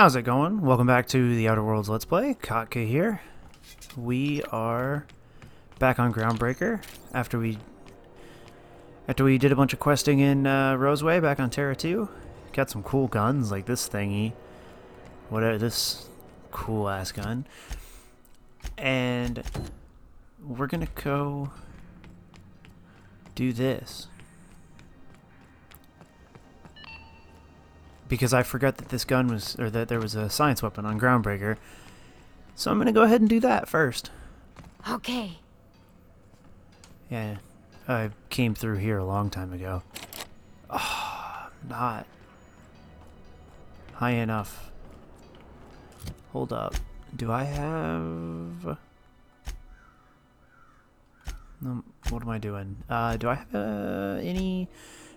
How's it going? Welcome back to the Outer Worlds Let's Play. Katka here. We are back on Groundbreaker after we did a bunch of questing in Roseway back on Terra 2. Got some cool guns like this thingy. Whatever, this cool ass gun. And we're gonna go do this. Because I forgot that this gun was, or that there was a science weapon on Groundbreaker. So I'm gonna go ahead and do that first. Okay. Yeah, I came through here a long time ago. Oh, not high enough. Hold up. Do I have... what am I doing? Do I have any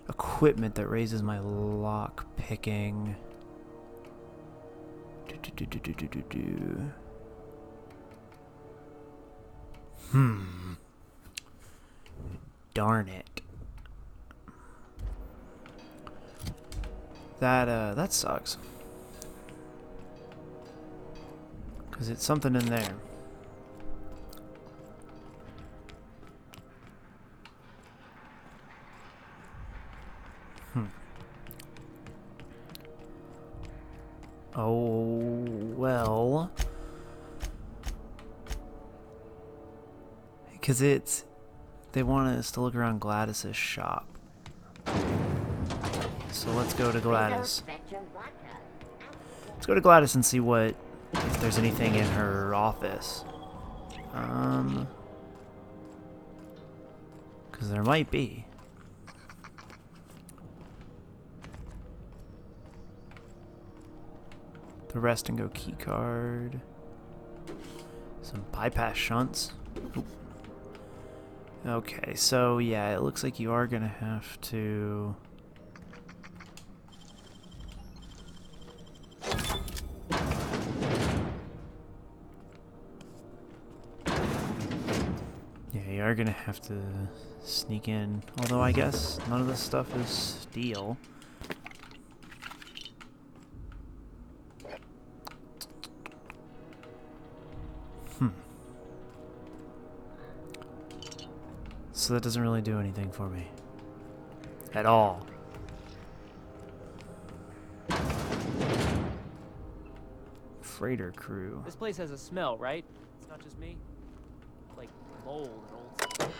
equipment that raises my lock picking? Darn it. That sucks. 'Cause it's something in there. Oh, well. Because they want us to look around Gladys's shop. So let's go to Gladys. Let's go to Gladys and see if there's anything in her office. Because there might be. The rest and go key card. Some bypass shunts. Oop. Okay, so yeah, it looks like you are gonna have to... Yeah, you are gonna have to sneak in. Although I guess none of this stuff is steel. So that doesn't really do anything for me. At all. Freighter crew. This place has a smell, right? It's not just me. Like mold and old stuff.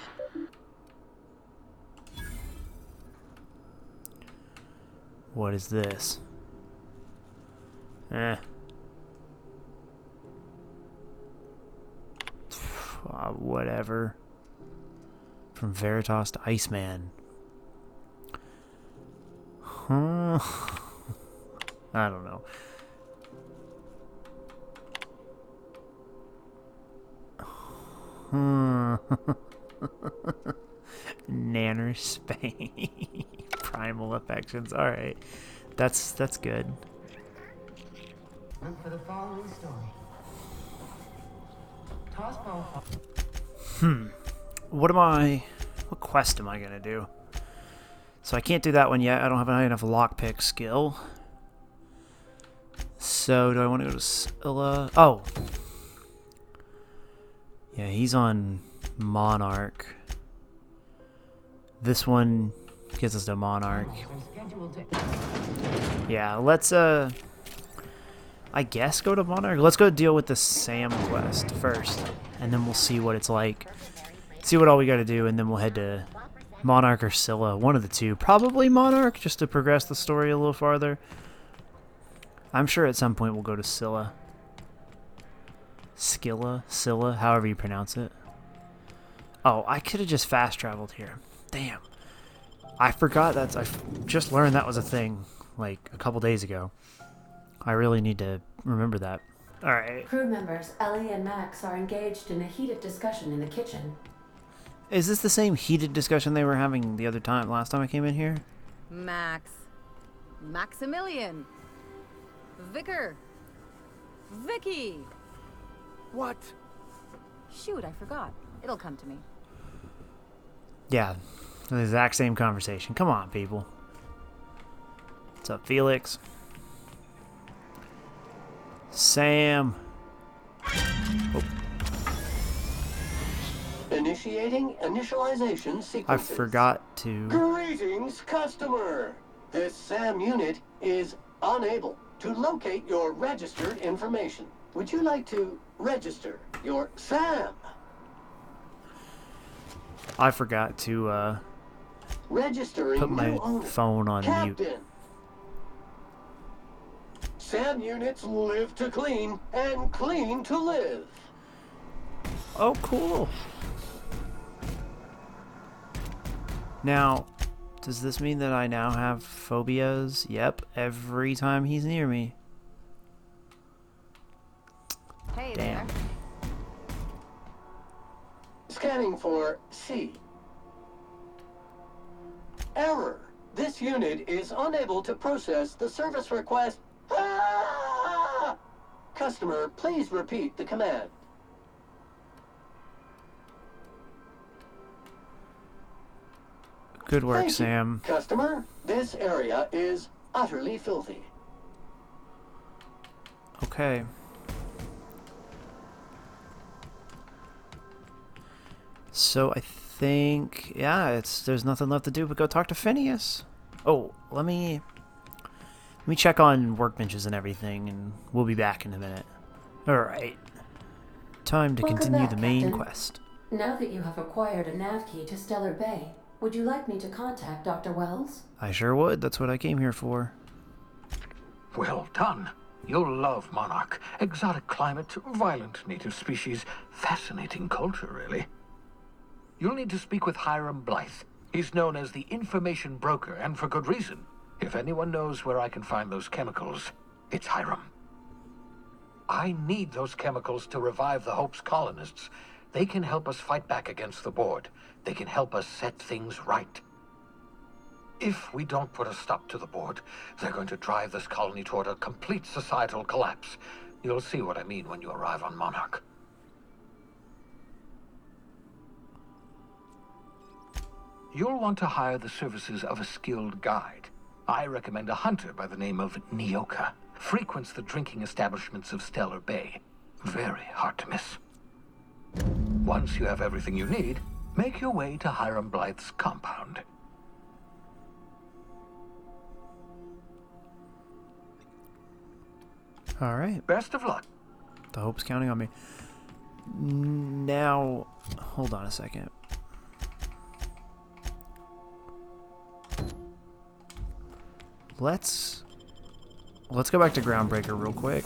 What is this? Whatever. From Veritas to Iceman. Huh? I don't know. Nanner Spain. Primal affections. Alright. That's good. Look for the following story. What quest am I gonna do? So I can't do that one yet. I don't have enough lockpick skill. So do I want to go to Scylla? Oh. Yeah, he's on Monarch. This one gets us to Monarch. Yeah, let's I guess go to Monarch. Let's go deal with the Sam quest first, and then we'll see what it's like. See what all we gotta do, and then we'll head to Monarch or Scylla. One of the two. Probably Monarch, just to progress the story a little farther. I'm sure at some point we'll go to Scylla. Scylla, however you pronounce it. Oh, I could have just fast traveled here. Damn. I forgot I just learned that was a thing, like, a couple days ago. I really need to remember that. Alright. Crew members Ellie and Max are engaged in a heated discussion in the kitchen. Is this the same heated discussion they were having the other time, last time I came in here? Max. Maximilian. Vicar. Vicky. What? Shoot, I forgot. It'll come to me. Yeah, the exact same conversation. Come on, people. What's up, Felix? Sam. Oh, Initiating initialization sequences. I forgot to. Greetings, customer. This SAM unit is unable to locate your registered information. Would you like to register your SAM? I forgot to Registering put my new owner. phone on mute. Captain. SAM units live to clean and clean to live. Oh, cool. Now, does this mean that I now have phobias? Yep, every time he's near me. Hey Damn. there. Scanning for C. Error. This unit is unable to process the service request. Ah! Customer, please repeat the command. Good work, Thank you, Sam. Customer, this area is utterly filthy. Okay. So I think, yeah, there's nothing left to do but go talk to Phineas. Oh, let me check on workbenches and everything, and we'll be back in a minute. All right. Time to Welcome continue back, the main Captain. quest. Now that you have acquired a nav key to Stellar Bay, would you like me to contact Dr. Wells? I sure would. That's what I came here for. Well done. You'll love Monarch. Exotic climate, violent native species, fascinating culture, really. You'll need to speak with Hiram Blythe. He's known as the information broker, and for good reason. If anyone knows where I can find those chemicals, it's Hiram. I need those chemicals to revive the Hope's colonists. They can help us fight back against the board. They can help us set things right. If we don't put a stop to the board, they're going to drive this colony toward a complete societal collapse. You'll see what I mean when you arrive on Monarch. You'll want to hire the services of a skilled guide. I recommend a hunter by the name of Nyoka. Frequents the drinking establishments of Stellar Bay. Very hard to miss. Once you have everything you need, make your way to Hiram Blythe's compound. All right. Best of luck. The Hope's counting on me. Now, hold on a second. Let's go back to Groundbreaker real quick.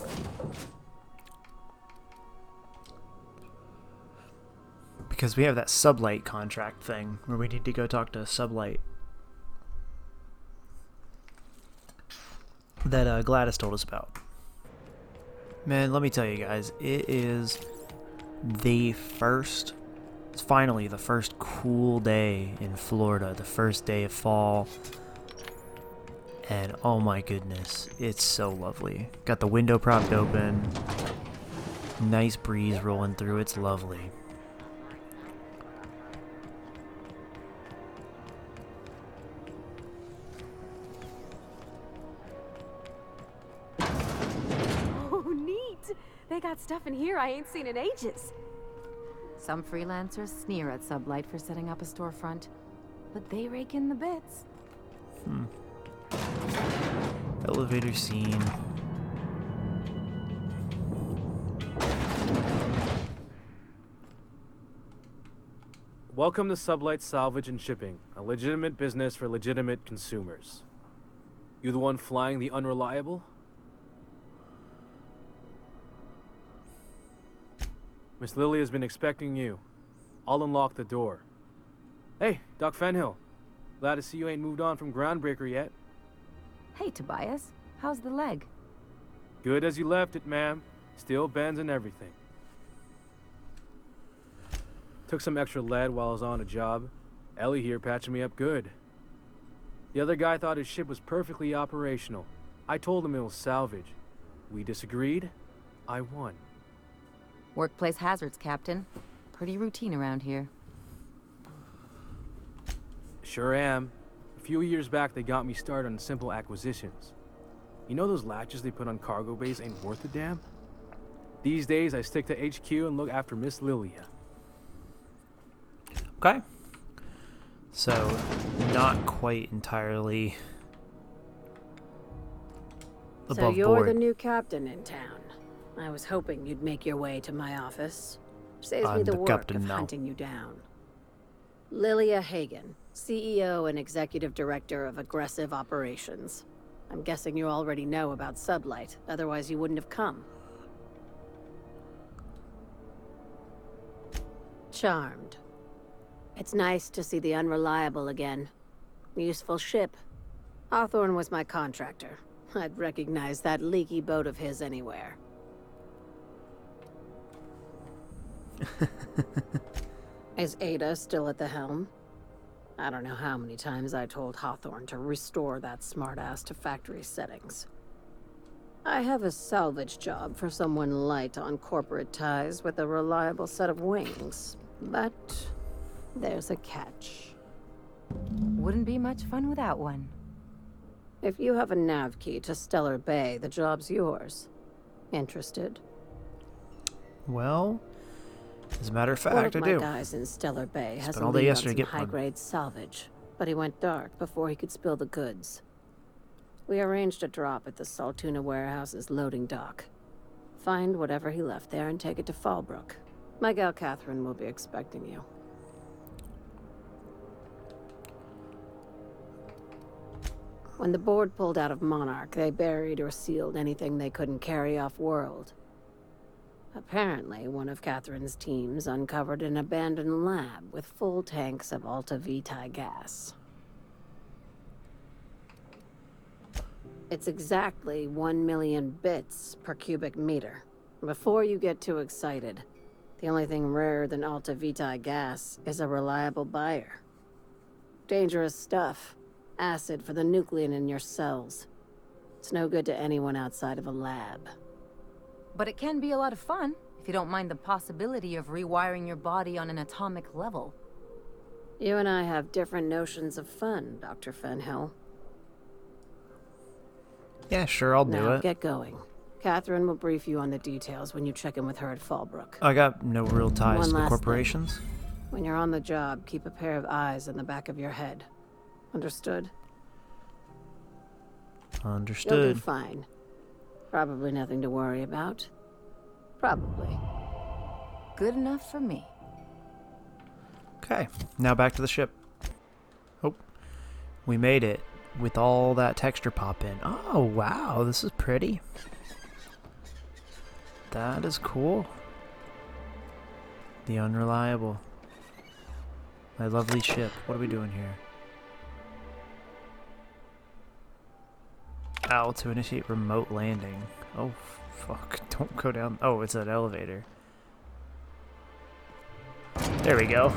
Because we have that Sublight contract thing where we need to go talk to Sublight. That Gladys told us about. Man, let me tell you guys, it is it's finally the first cool day in Florida, the first day of fall. And oh my goodness, it's so lovely. Got the window propped open. Nice breeze rolling through, it's lovely. Oh, neat! They got stuff in here I ain't seen in ages. Some freelancers sneer at Sublight for setting up a storefront, but they rake in the bits. Elevator scene. Welcome to Sublight Salvage and Shipping, a legitimate business for legitimate consumers. You the one flying the unreliable? Miss Lilia has been expecting you. I'll unlock the door. Hey, Doc Fenhill. Glad to see you ain't moved on from Groundbreaker yet. Hey, Tobias. How's the leg? Good as you left it, ma'am. Still bends and everything. Took some extra lead while I was on a job. Ellie here patching me up good. The other guy thought his ship was perfectly operational. I told him it was salvage. We disagreed. I won. Workplace hazards, Captain. Pretty routine around here. Sure am. A few years back, they got me started on simple acquisitions. You know those latches they put on cargo bays ain't worth a damn? These days, I stick to HQ and look after Miss Lilia. Okay. So, not quite entirely above So you're board. the new captain in town. I was hoping you'd make your way to my office. Saves me I'm the the work captain of now. hunting you down. Lilia Hagen, CEO and Executive Director of Aggressive Operations. I'm guessing you already know about Sublight, otherwise you wouldn't have come. Charmed. It's nice to see the Unreliable again. Useful ship. Hawthorne was my contractor. I'd recognize that leaky boat of his anywhere. Is Ada still at the helm? I don't know how many times I told Hawthorne to restore that smartass to factory settings. I have a salvage job for someone light on corporate ties with a reliable set of wings, but there's a catch. Wouldn't be much fun without one. If you have a nav key to Stellar Bay, the job's yours. Interested? Well, as a matter of One fact, of I my do. guys in Stellar Bay has Spent a all day lead on yesterday some to get one. high-grade salvage, but he went dark before he could spill the goods. We arranged a drop at the Saltuna warehouse's loading dock. Find whatever he left there and take it to Fallbrook. My gal Catherine will be expecting you. When the board pulled out of Monarch, they buried or sealed anything they couldn't carry off-world. Apparently, one of Catherine's teams uncovered an abandoned lab with full tanks of Alta Vitae gas. It's exactly 1 million bits per cubic meter. Before you get too excited, the only thing rarer than Alta Vitae gas is a reliable buyer. Dangerous stuff. Acid for the nucleon in your cells. It's no good to anyone outside of a lab. But it can be a lot of fun, if you don't mind the possibility of rewiring your body on an atomic level. You and I have different notions of fun, Dr. Fenhill. Yeah, sure, I'll do Now, it. get going. Catherine will brief you on the details when you check in with her at Fallbrook. I got no real ties One to last corporations. When you're on the job, keep a pair of eyes in the back of your head. Understood? You'll do Understood. fine. Probably nothing to worry about. Probably. Good enough for me. Okay, now back to the ship. Oh, we made it with all that texture pop in. Oh, wow, this is pretty. That is cool. The Unreliable. My lovely ship. What are we doing here? Ow, to initiate remote landing. Oh, fuck. Don't go down. Oh, it's an elevator. There we go.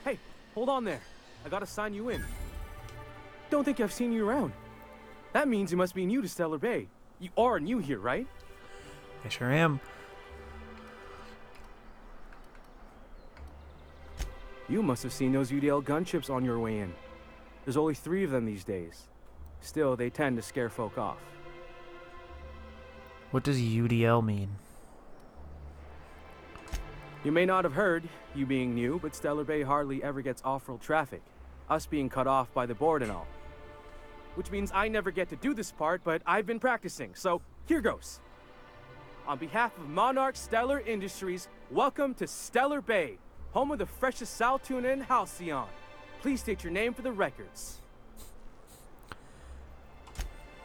Hey, hold on there. I gotta sign you in. Don't think I've seen you around. That means you must be new to Stellar Bay. You are new here, right? I sure am. You must have seen those UDL gunships on your way in. There's only 3 of them these days. Still, they tend to scare folk off. What does UDL mean? You may not have heard, you being new, but Stellar Bay hardly ever gets off-world traffic. Us being cut off by the board and all. Which means I never get to do this part, but I've been practicing, so here goes. On behalf of Monarch Stellar Industries, welcome to Stellar Bay, home of the freshest sal tuna in Halcyon. Please state your name for the records.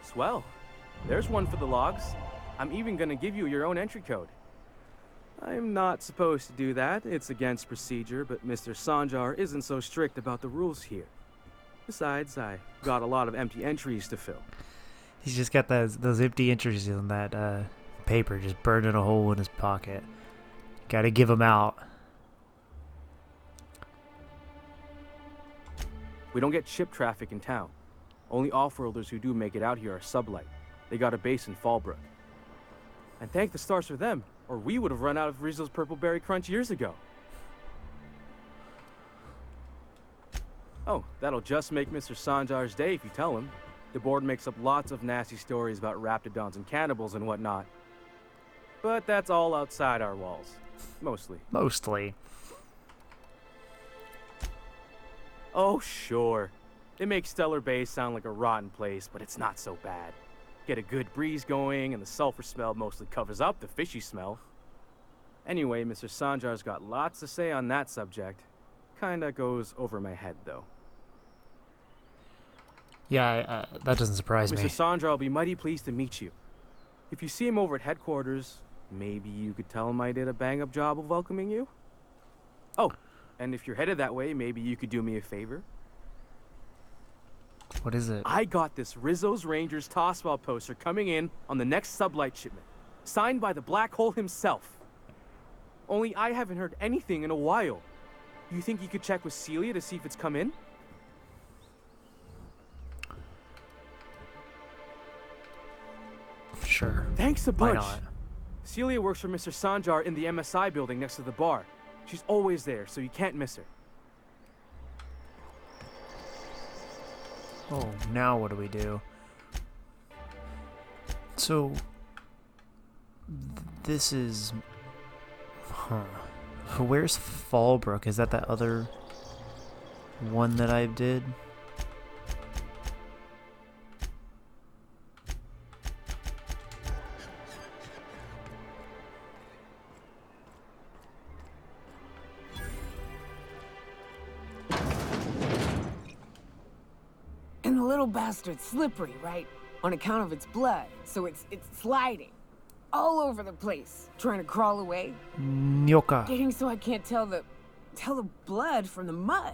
Swell. There's one for the logs. I'm even gonna give you your own entry code. I'm not supposed to do that. It's against procedure, but Mr. Sanjar isn't so strict about the rules here. Besides, I got a lot of empty entries to fill. He's just got those empty entries in that paper, just burning a hole in his pocket. Gotta give them out. We don't get ship traffic in town. Only off-worlders who do make it out here are Sublight. They got a base in Fallbrook. And thank the stars for them, or we would have run out of Rizzo's Purple Berry Crunch years ago. Oh, that'll just make Mr. Sanjar's day if you tell him. The board makes up lots of nasty stories about raptidons and cannibals and whatnot. But that's all outside our walls. Mostly. Mostly. Oh, sure. They make Stellar Bay sound like a rotten place, but it's not so bad. Get a good breeze going, and the sulfur smell mostly covers up the fishy smell. Anyway, Mr. Sanjar's got lots to say on that subject. Kinda goes over my head, though. Yeah, that doesn't surprise me. Mr. Sanjar will be mighty pleased to meet you. If you see him over at headquarters, maybe you could tell him I did a bang-up job of welcoming you? Oh, and if you're headed that way, maybe you could do me a favor? What is it? I got this Rizzo's Rangers tossball poster coming in on the next Sublight shipment, signed by the Black Hole himself. Only I haven't heard anything in a while. You think you could check with Celia to see if it's come in? Sure. Thanks a Why bunch. not? Celia works for Mr. Sanjar in the MSI building next to the bar. She's always there, so you can't miss her. Oh, now what do we do? So, this is... Huh. Where's Fallbrook? Is that other one that I did? And the little bastard's slippery, right? On account of its blood, so it's sliding all over the place, trying to crawl away. Nyoka. Getting so I can't tell the blood from the mud.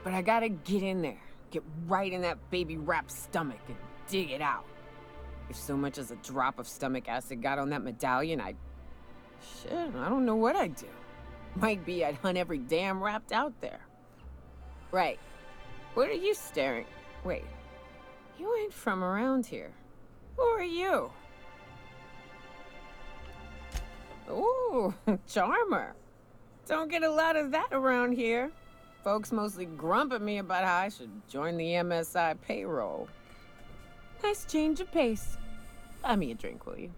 But I gotta get in there, get right in that baby rap's stomach and dig it out. If so much as a drop of stomach acid got on that medallion, shit, I don't know what I'd do. Might be I'd hunt every damn rapt out there. Right. What are you staring? Wait. You ain't from around here. Who are you? Ooh, charmer. Don't get a lot of that around here. Folks mostly grump at me about how I should join the MSI payroll. Nice change of pace. Buy me a drink, will you?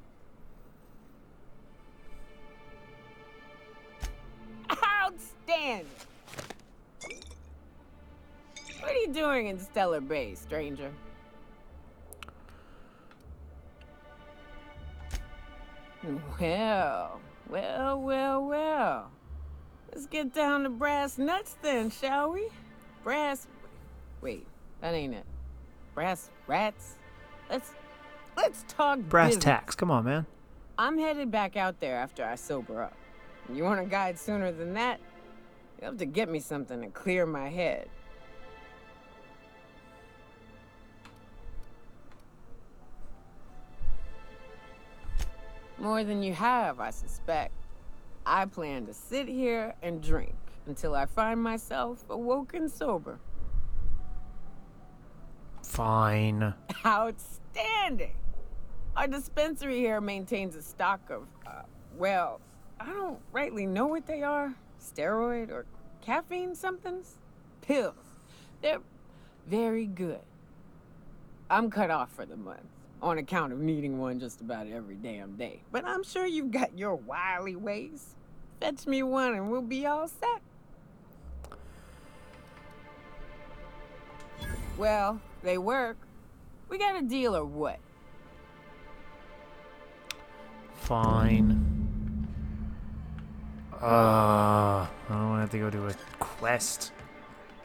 Outstanding! What are you doing in Stellar Bay, stranger? Well. Let's get down to brass nuts then, shall we? Wait, that ain't it. Brass rats? Let's talk Brass business. tacks. Come on, man. I'm headed back out there after I sober up. You want a guide sooner than that? You'll have to get me something to clear my head. More than you have, I suspect. I plan to sit here and drink until I find myself awoken sober. Fine. Outstanding! Our dispensary here maintains a stock of, well, I don't rightly know what they are. Steroid or caffeine somethings? Pills. They're very good. I'm cut off for the month, on account of needing one just about every damn day. But I'm sure you've got your wily ways. Fetch me one and we'll be all set. Well, they work. We got a deal or what? Fine. I don't want to have to go do a quest.